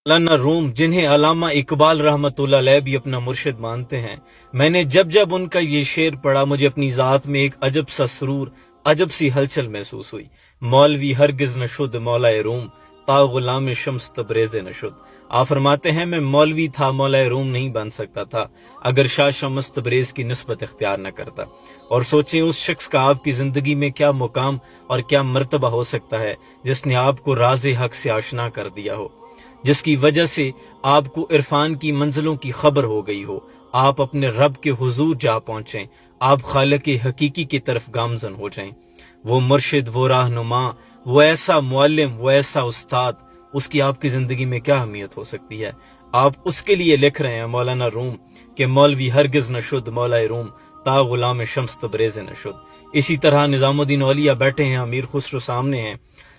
مولانا روم جنہیں علامہ اقبال رحمتہ علیہ بھی اپنا مرشد مانتے ہیں، میں نے جب ان کا یہ شعر پڑھا مجھے اپنی ذات میں ایک عجب سا سرور، عجب سی ہلچل محسوس ہوئی۔ مولوی ہرگز نہ شد مولا روم، تا غلام شمس تبریز نہ شد۔ آپ فرماتے ہیں میں مولوی تھا، مولا روم نہیں بن سکتا تھا اگر شاہ شمس تبریز کی نسبت اختیار نہ کرتا۔ اور سوچیں اس شخص کا آپ کی زندگی میں کیا مقام اور کیا مرتبہ ہو سکتا ہے جس نے آپ کو راز حق سے آشنا کر دیا ہو، جس کی وجہ سے آپ کو عرفان کی منزلوں کی خبر ہو گئی ہو، آپ اپنے رب کے حضور جا پہنچیں، آپ خالق حقیقی کی طرف گامزن ہو جائیں۔ وہ مرشد، وہ رہنما، وہ ایسا معلم، وہ ایسا استاد، اس کی آپ کی زندگی میں کیا اہمیت ہو سکتی ہے؟ آپ اس کے لیے لکھ رہے ہیں مولانا روم کہ مولوی ہرگز نہ شد مولا روم، تا غلام شمس تبریز نہ شد۔ اسی طرح نظام الدین اولیاء بیٹھے ہیں، امیر خسرو سامنے ہیں۔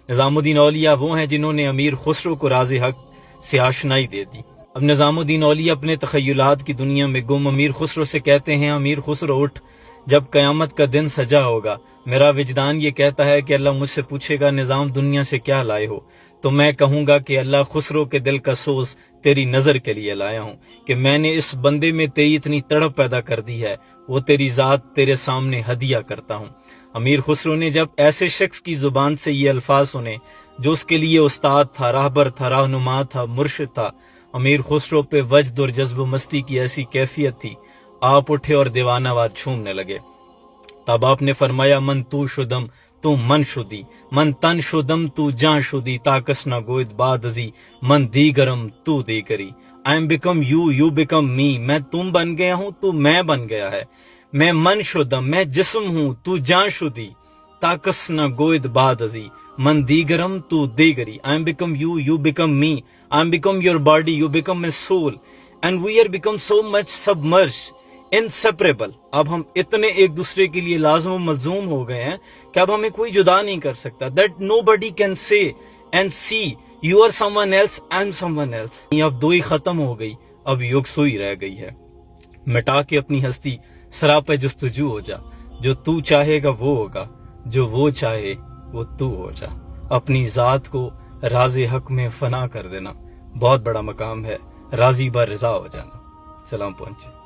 نظام الدین اولیاء وہ ہیں جنہوں نے امیر خسرو کو راز حق سے آشنائی دے دی۔ اب نظام الدین اولیاء اپنے تخیلات کی دنیا میں گم امیر خسرو سے کہتے ہیں امیر خسرو اٹھ، جب قیامت کا دن سجا ہوگا میرا وجدان یہ کہتا ہے کہ اللہ مجھ سے پوچھے گا نظام دنیا سے کیا لائے ہو، تو میں کہوں گا کہ اللہ خسرو کے دل کا سوز تیری نظر کے لیے لایا ہوں کہ میں نے اس بندے میں تیری اتنی تڑپ پیدا کر دی ہے، وہ تیری ذات تیرے سامنے ہدیہ کرتا ہوں۔ امیر خسرو نے جب ایسے شخص کی زبان سے یہ الفاظ سنے جو اس کے لیے استاد تھا، راہبر تھا، رہنما تھا، مرشد تھا، امیر خسرو پہ وجد اور جذب و مستی کی ایسی کیفیت تھی، آپ اٹھے اور دیوانہ وار جھومنے لگے۔ تب آپ نے فرمایا من تو شدم تو من شدی، من تن شدم تو جان شدی، تاکس نہ گوید باد ازی من دیگرم تو دیگری۔ I am become you, you become me، میں تم بن گیا ہوں تو میں بن گیا ہے۔ میں من شدم، میں جسم ہوں، تو جان شدی، تاکس نہ گوید باد ازی من دیگرم تو دیگری۔ I am become you, you become me، I am become your body, you become my soul، and we are become so much submerged، inseparable۔ اب ہم اتنے ایک دوسرے کے لیے لازم و ملزوم ہو گئے ہیں کہ اب ہمیں کوئی جدا نہیں کر سکتا۔ That nobody can say and see you are someone else, I am someone else۔ اب دوئی ختم ہو گئی، اب یکسوئی رہ گئی ہے۔ مٹا کے اپنی ہستی سراپے جستجو ہو جا، جو تو چاہے گا وہ ہوگا، جو وہ چاہے وہ تو ہو جا۔ اپنی ذات کو راز حق میں فنا کر دینا بہت بڑا مقام ہے، راضی بر رضا ہو جانا۔ سلام پہنچے۔